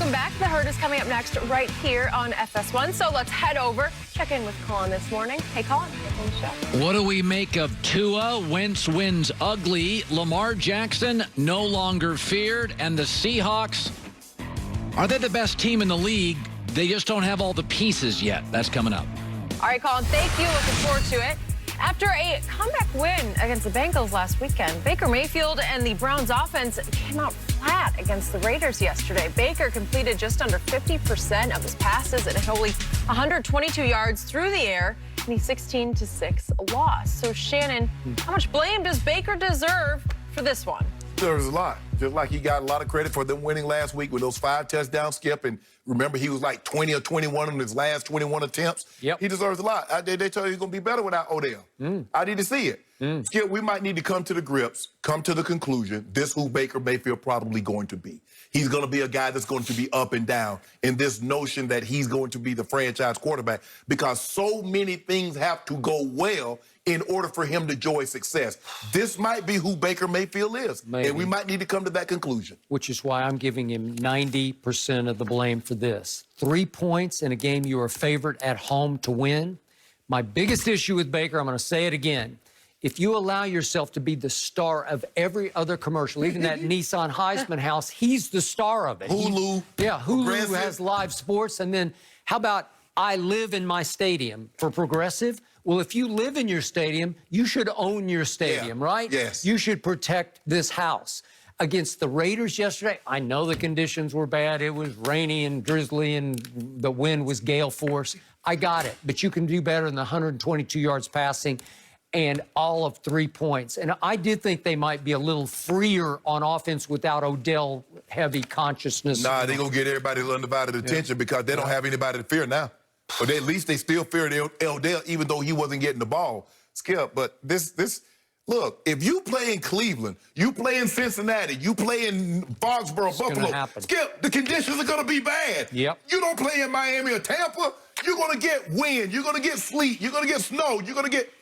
Welcome back. The Herd is coming up next right here on FS1. So let's head over, check in with Colin this morning. Hey, Colin, welcome to the show. What do we make of Tua? Wentz wins ugly. Lamar Jackson no longer feared. And the Seahawks, are they the best team in the league? They just don't have all the pieces yet. That's coming up. All right, Colin, thank you. Looking forward to it. After a comeback win against the Bengals last weekend, Baker Mayfield and the Browns offense came out flat against the Raiders yesterday. Baker completed just under 50% of his passes and had only 122 yards through the air in a 16-6 loss. So, Shannon, how much blame does Baker deserve for this one? There's a lot. Just like he got a lot of credit for them winning last week with those 5 touchdowns, Skip. And remember, he was like 20 or 21 on his last 21 attempts. Yep. He deserves a lot. They tell you he's going to be better without Odell. I need to see it. Skip, we might need to come to the grips, come to the conclusion, this who Baker Mayfield probably going to be. He's going to be a guy that's going to be up and down in this notion that he's going to be the franchise quarterback because so many things have to go well in order for him to enjoy success. This might be who Baker Mayfield is, and we might need to come to that conclusion. Which is why I'm giving him 90% of the blame for this. 3 points in a game you were favored at home to win. My biggest issue with Baker, I'm going to say it again, if you allow yourself to be the star of every other commercial, even that Nissan Heisman house, he's the star of it. Hulu. Hulu has live sports. And then how about I live in my stadium for Progressive? Well, if you live in your stadium, you should own your stadium, right? Yes. You should protect this house. Against the Raiders yesterday, I know the conditions were bad. It was rainy and drizzly and the wind was gale force. I got it. But you can do better than the 122 yards passing and all of 3 points. And I did think they might be a little freer on offense without Odell heavy consciousness. Nah, they're going to get everybody's undivided attention because they don't have anybody to fear now. But at least they still feared Odell, even though he wasn't getting the ball. Skip, but look, if you play in Cleveland, you play in Cincinnati, you play in Foxborough, Buffalo, Skip, the conditions are going to be bad. Yep. You don't play in Miami or Tampa, you're going to get wind, you're going to get sleet, you're going to get snow, you're going to get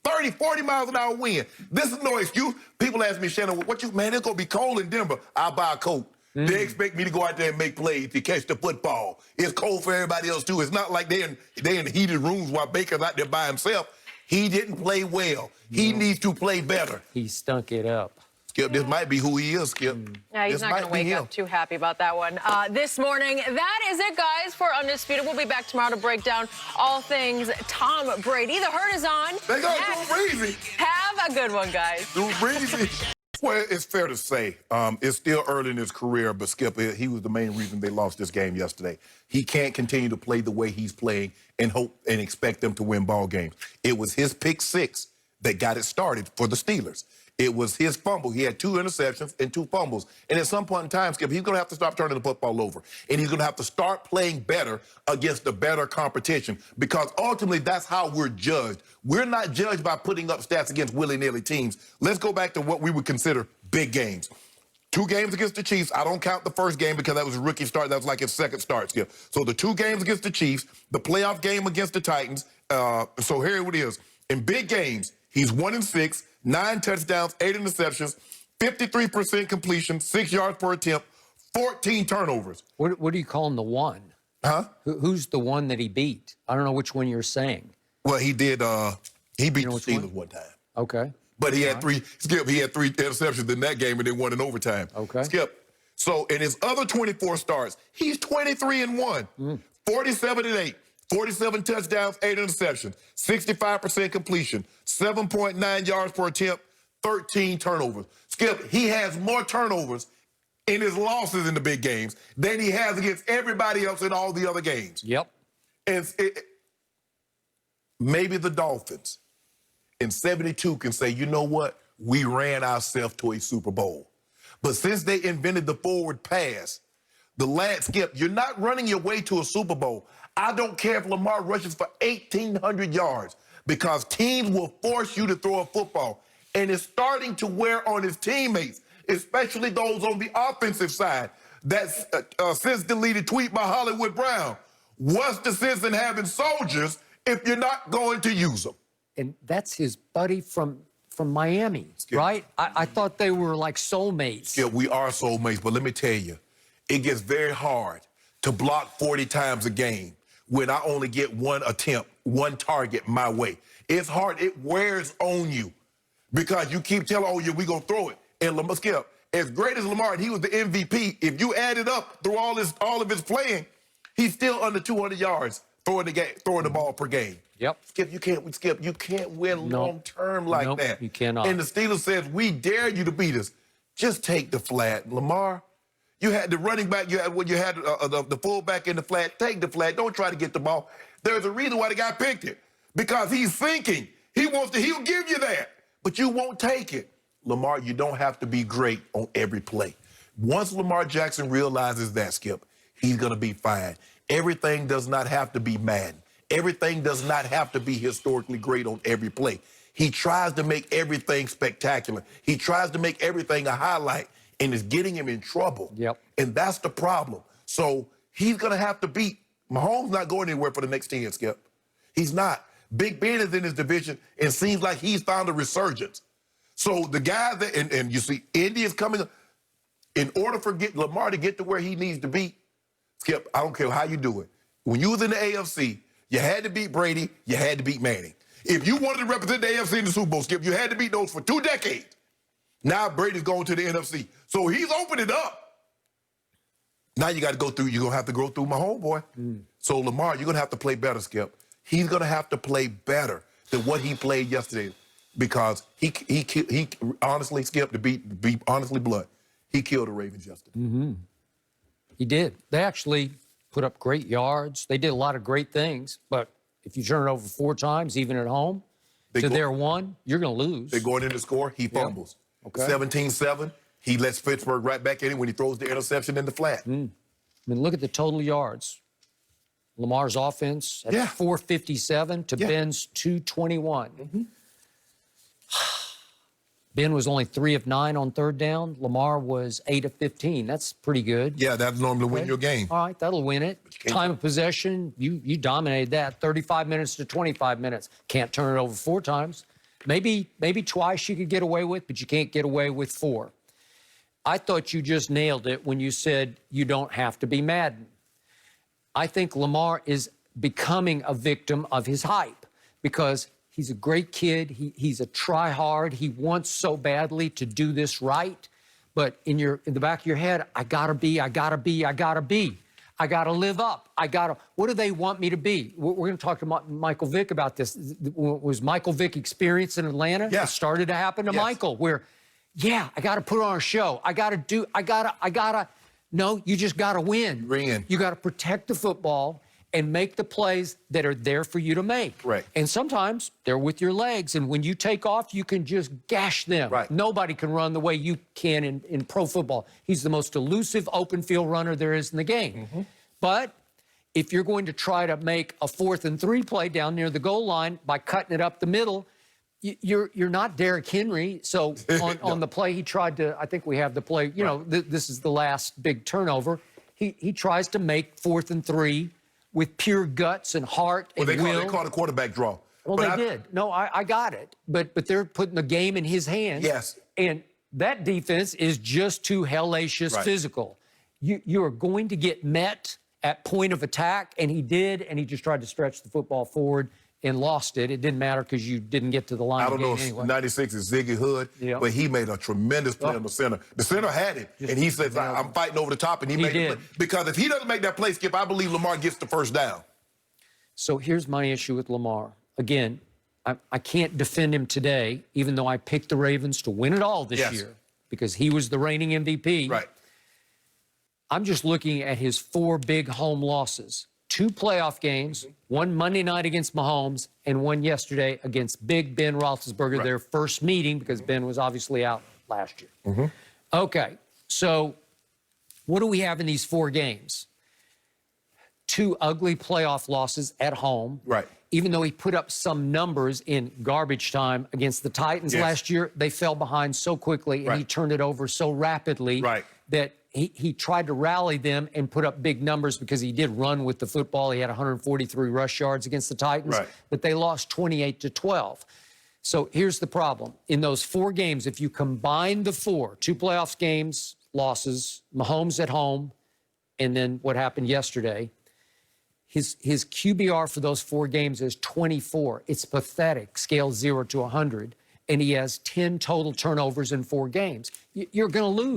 30, 40 miles an hour wind. This is no excuse. People ask me, Shannon, man, it's going to be cold in Denver. I'll buy a coat. They expect me to go out there and make plays to catch the football. It's cold for everybody else, too. It's not like they're in heated rooms while Baker's out there by himself. He didn't play well. He needs to play better. He stunk it up. Skip, this might be who he is, Skip. Yeah, he's not going to wake up too happy about that one. This morning, that is it, guys, for Undisputed. We'll be back tomorrow to break down all things Tom Brady. The Herd is on. They go Drew Breezy. Have a good one, guys. Drew Breezy. Well, it's fair to say it's still early in his career, but Skip, he was the main reason they lost this game yesterday. He can't continue to play the way he's playing and hope and expect them to win ball games. It was his pick 6 that got it started for the Steelers. It was his fumble. He had 2 interceptions and 2 fumbles. And at some point in time, Skip, he's going to have to stop turning the football over. And he's going to have to start playing better against the better competition because ultimately that's how we're judged. We're not judged by putting up stats against willy-nilly teams. Let's go back to what we would consider big games. 2 games against the Chiefs. I don't count the first game because that was a rookie start. That was like his second start, Skip. So the 2 games against the Chiefs, the playoff game against the Titans. So here it is. In big games, he's 1-6. 9 touchdowns, 8 interceptions, 53% completion, 6 yards per attempt, 14 turnovers. What do you call him, the one? Huh? Who's the one that he beat? I don't know which one you're saying. Well, he did. He beat the Steelers one time. Okay. But he had 3. Skip. He had 3 interceptions in that game and then won in overtime. Okay. Skip. So in his other 24 starts, he's 23-1, 47-8. 47 touchdowns, 8 interceptions, 65% completion, 7.9 yards per attempt, 13 turnovers. Skip, he has more turnovers in his losses in the big games than he has against everybody else in all the other games. Yep. And maybe the Dolphins in 72 can say, you know what? We ran ourselves to a Super Bowl. But since they invented the forward pass, Skip, you're not running your way to a Super Bowl. I don't care if Lamar rushes for 1,800 yards because teams will force you to throw a football. And it's starting to wear on his teammates, especially those on the offensive side. That since-deleted tweet by Hollywood Brown. What's the sense in having soldiers if you're not going to use them? And that's his buddy from Miami, Skip, right? I thought they were like soulmates. Yeah, we are soulmates, but let me tell you, it gets very hard to block 40 times a game when I only get one attempt, one target my way. It's hard. It wears on you because you keep telling, oh, yeah, we're going to throw it. And Skip, as great as Lamar, and he was the MVP, if you add it up through all of his playing, he's still under 200 yards throwing the ball per game. Yep. Skip, you can't win long-term like that. You cannot. And the Steelers says, we dare you to beat us. Just take the flat. Lamar, you had the running back, you had the fullback in the flat. Take the flat. Don't try to get the ball. There's a reason why the guy picked it. Because he's thinking. He'll give you that. But you won't take it. Lamar, you don't have to be great on every play. Once Lamar Jackson realizes that, Skip, he's going to be fine. Everything does not have to be Madden. Everything does not have to be historically great on every play. He tries to make everything spectacular. He tries to make everything a highlight, and it's getting him in trouble. Yep. And that's the problem. So he's going to have to beat. Mahomes not going anywhere for the next 10, Skip. He's not. Big Ben is in his division, and seems like he's found a resurgence. So the guy that, and you see, Indy is coming. In order for Lamar to get to where he needs to be, Skip, I don't care how you do it. When you was in the AFC, you had to beat Brady, you had to beat Manning. If you wanted to represent the AFC in the Super Bowl, Skip, you had to beat those for 2 decades. Now Brady's going to the NFC. So he's opened it up. Now you got to go through, you're going to have to go through my homeboy. So Lamar, you're going to have to play better, Skip. He's going to have to play better than what he played yesterday because he honestly, Skip, to be honestly blunt, he killed the Ravens yesterday. He did. They actually put up great yards. They did a lot of great things, but if you turn it over 4 times, even at home, their 1, you're going to lose. They're going in to score. He fumbles. Okay. 17-7. He lets Pittsburgh right back in when he throws the interception in the flat. I mean, look at the total yards. Lamar's offense at 457 to Ben's 221. Ben was only 3 of 9 on 3rd down. Lamar was 8 of 15. That's pretty good. Yeah, that's normally win your game. All right, that'll win it. Time of possession, you dominated that. 35 minutes to 25 minutes. Can't turn it over 4 times. Maybe twice you could get away with, but you can't get away with 4. I thought you just nailed it when you said you don't have to be Madden. I think Lamar is becoming a victim of his hype because he's a great kid. He's a try-hard. He wants so badly to do this right. But in the back of your head, I gotta be. I gotta live up. What do they want me to be? We're going to talk to Michael Vick about this. Was Michael Vick experience in Atlanta? Yeah. It started to happen to Michael where, I got to put on a show. No, you just got to win. Win. You got to protect the football and make the plays that are there for you to make. Right. And sometimes they're with your legs, and when you take off, you can just gash them. Right. Nobody can run the way you can in pro football. He's the most elusive open field runner there is in the game. But if you're going to try to make a 4th and 3 play down near the goal line by cutting it up the middle, you're not Derrick Henry. So on the play he tried to, I think we have the play, this is the last big turnover. He tries to make 4th and 3 with pure guts and heart and will. They called a quarterback draw. Well, they did. No, I got it. But they're putting the game in his hands. Yes. And that defense is just too hellacious physical. You are going to get met at point of attack, and he did, and he just tried to stretch the football forward and lost it. It didn't matter because you didn't get to the line. I don't know if anyway. 96 is Ziggy Hood, but he made a tremendous play on the center. The center had it, and he says, I'm fighting over the top, and he made the play. Because if he doesn't make that play, Skip, I believe Lamar gets the 1st down. So here's my issue with Lamar. Again, I can't defend him today, even though I picked the Ravens to win it all this year because he was the reigning MVP. Right. I'm just looking at his 4 big home losses. 2 playoff games, 1 Monday night against Mahomes, and 1 yesterday against Big Ben Roethlisberger, their first meeting because Ben was obviously out last year. Okay, so what do we have in these 4 games? 2 ugly playoff losses at home. Right. Even though he put up some numbers in garbage time against the Titans last year, they fell behind so quickly and he turned it over so rapidly that he tried to rally them and put up big numbers because he did run with the football. He had 143 rush yards against the Titans, but they lost 28-12. So here's the problem. In those 4 games, if you combine the 4, 2 playoffs games, losses, Mahomes at home, and then what happened yesterday, his QBR for those 4 games is 24. It's pathetic, scale 0 to 100, and he has 10 total turnovers in 4 games. You're going to lose.